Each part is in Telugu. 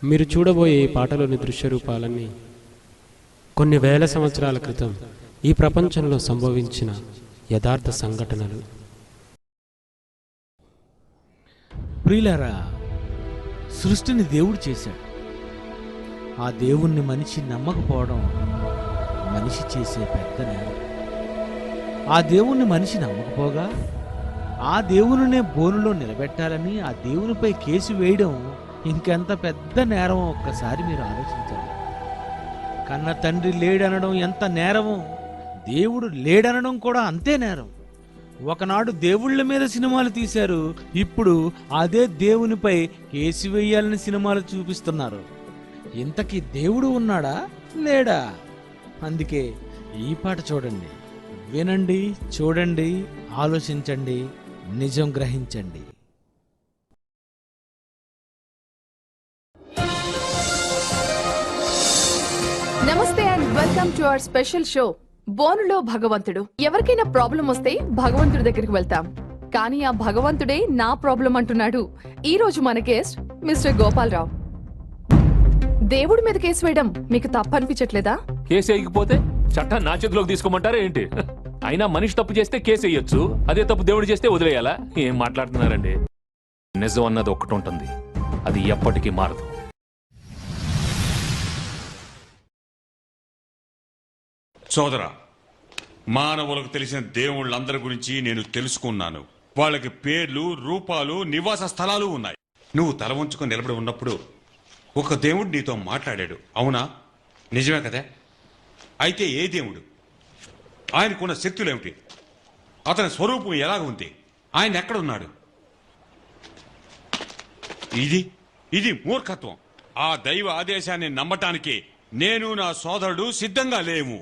మీరు చూడబోయే ఈ పాటలోని దృశ్య రూపాలన్నీ కొన్ని వేల సంవత్సరాల క్రితం ఈ ప్రపంచంలో సంభవించిన యథార్థ సంఘటనలు. ప్రియులారా, సృష్టిని దేవుడు చేశాడు. ఆ దేవుణ్ణి మనిషి నమ్మకపోవడం మనిషి చేసే పెద్ద నేరం. ఆ దేవుణ్ణి మనిషి నమ్మకపోగా ఆ దేవునినే బోనులో నిలబెట్టాలని ఆ దేవునిపై కేసు వేయడం ఇంకెంత పెద్ద నేరమో ఒక్కసారి మీరు ఆలోచించాలి. కన్న తండ్రి లేడనడం ఎంత నేరమో, దేవుడు లేడనడం కూడా అంతే నేరం. ఒకనాడు దేవుళ్ళ మీద సినిమాలు తీశారు, ఇప్పుడు అదే దేవునిపై కేసు వేయాలని సినిమాలు చూపిస్తున్నారు. ఇంతకీ దేవుడు ఉన్నాడా లేడా? అందుకే ఈ పాట చూడండి, వినండి, చూడండి, ఆలోచించండి, నిజం గ్రహించండి. నమస్తే and welcome to our special show బోనులో భగవంతుడు. ఎవరికైనా ప్రాబ్లం వస్తే భగవంతుడి దగ్గరికి వెళ్తాం, కానీ ఆ భగవంతుడే నా ప్రాబ్లం అంటున్నాడు. ఈ రోజు మన గెస్ట్ మిస్టర్ గోపాలరావు. దేవుడి మీద కేసు వేయడం మీకు తప్పు అనిపించట్లేదా? కేసు వేయకపోతే చట్టం నా చేతిలోకి తీసుకోమంటారా ఏంటి? అయినా మనిషి తప్పు చేస్తే కేసు వేయొచ్చు, అదే తప్పు దేవుడు చేస్తే వదిలేయాలా? ఏం మాట్లాడుతున్నారండి? నిజం అన్నది ఒక్కటి ఉంటుంది, అది ఎప్పటికీ మారదు. సోదరా, మానవులకు తెలిసిన దేవుళ్ళందరి గురించి నేను తెలుసుకున్నాను. వాళ్ళకి పేర్లు, రూపాలు, నివాస స్థలాలు ఉన్నాయి. నువ్వు తల వంచుకొని నిలబడి ఉన్నప్పుడు ఒక దేవుడు నీతో మాట్లాడాడు, అవునా? నిజమే కదా? అయితే ఏ దేవుడు? ఆయనకున్న శక్తులేమిటి? అతని స్వరూపం ఎలాగ ఉంది? ఆయన ఎక్కడున్నాడు? ఇది మూర్ఖత్వం. ఆ దైవ ఆదేశాన్ని నమ్మటానికి నేను, నా సోదరుడు సిద్ధంగా లేము.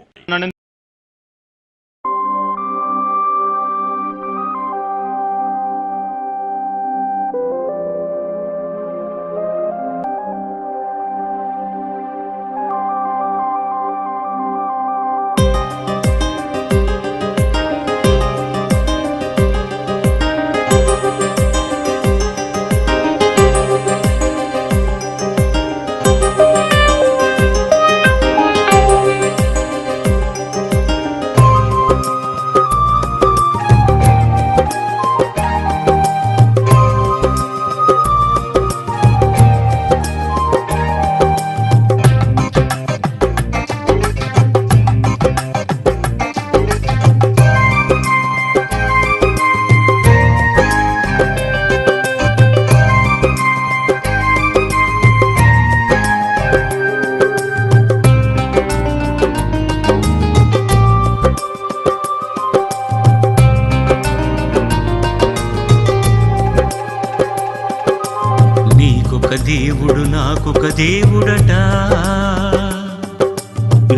దేవుడు నాకొక దేవుడట,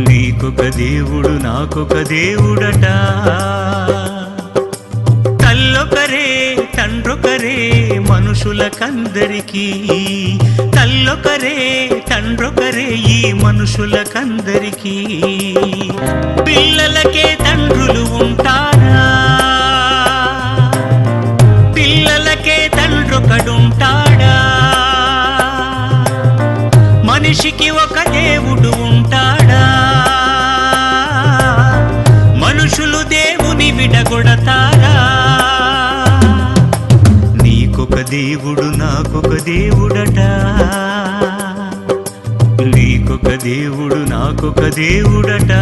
నీకొక దేవుడు నాకొక దేవుడట. తల్లొకరే తండ్రొకరే మనుషులకందరికీ, తల్లొకరే తండ్రొకరే ఈ మనుషులకందరికీ. పిల్లలకే తండ్రులు ఉంటారా? పిల్లలకే తండ్రొకడుంటాడా? మనిషికి ఒక దేవుడు ఉంటాడా? మనుషులు దేవుని విడగొడతారా? నీకొక దేవుడు నాకొక దేవుడట, నీకొక దేవుడు నాకొక దేవుడట.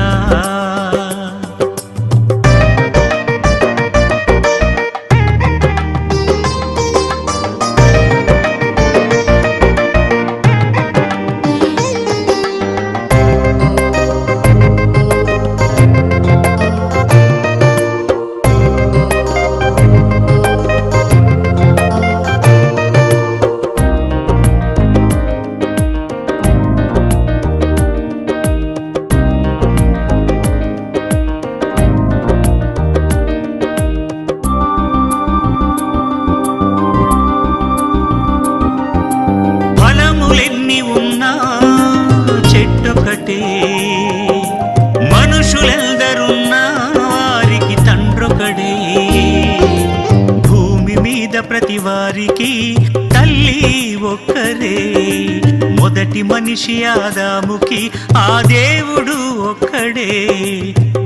మనుషులెందరున్నా వారికి తండ్రొకడే. భూమి మీద ప్రతి వారికి తల్లి ఒక్కరే. మొదటి మనిషి ఆదాముకి ఆ దేవుడు ఒక్కడే.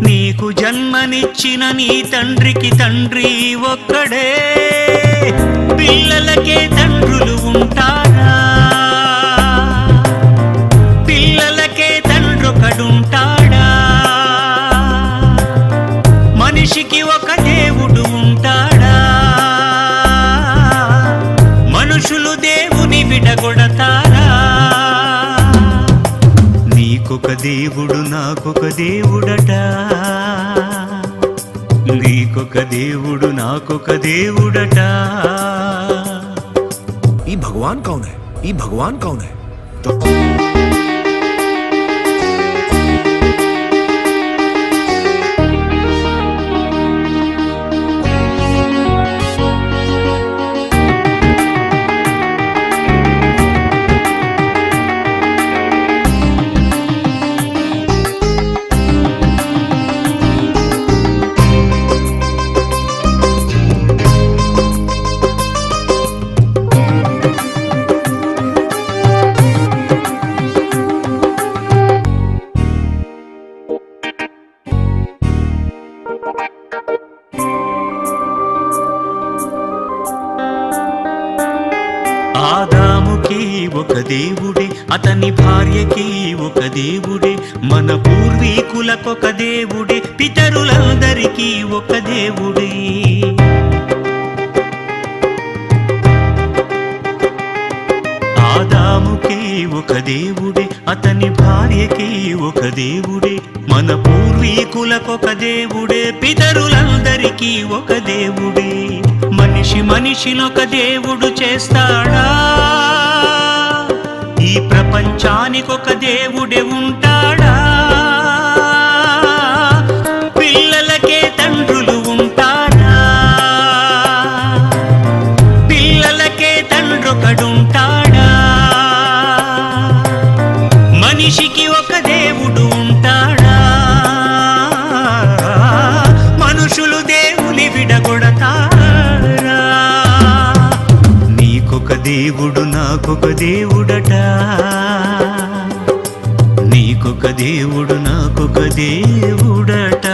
నీకు జన్మనిచ్చిన నీ తండ్రికి తండ్రి ఒక్కడే. పిల్లలకే తండ్రులు ఉంటారా? పిల్లలకే తండ్రొకడుంటాడా? మనిషికి ఒక దేవుడు ఉంటాడా? మనుషులు దేవుని విడగొడతారా? నీకొక దేవుడు నాకొక దేవుడట. నీకొక దేవుడు నాకొక దేవుడట. ये भगवान कौन है? ये भगवान कौन है? तो ఆదాముకి ఒక దేవుడే, అతని భార్యకి ఒక దేవుడే, మన పూర్వీకులకొక దేవుడే, పితరులందరికీ ఒక దేవుడే. ఆదాముకి ఒక దేవుడే, అతని భార్యకి ఒక దేవుడే, మన పూర్వీకులకొక దేవుడే, పితరులందరికీ ఒక దేవుడే. మనిషి మనిషినొక దేవుడు చేస్తాడా? ఈ ప్రపంచానికొక దేవుడే ఉంటాడా? పిల్లలకే తండ్రులు ఉంటారా? పిల్లలకే తండ్రొకడుంటాడా? మనిషికి ఒక దేవుడు ఉంటాడా? మనుషులు దేవుని విడగొడతారా? నీకొక దేవుడు నాకొక దేవుడట. నీకొక దేవుడు నాకొక దేవుడట.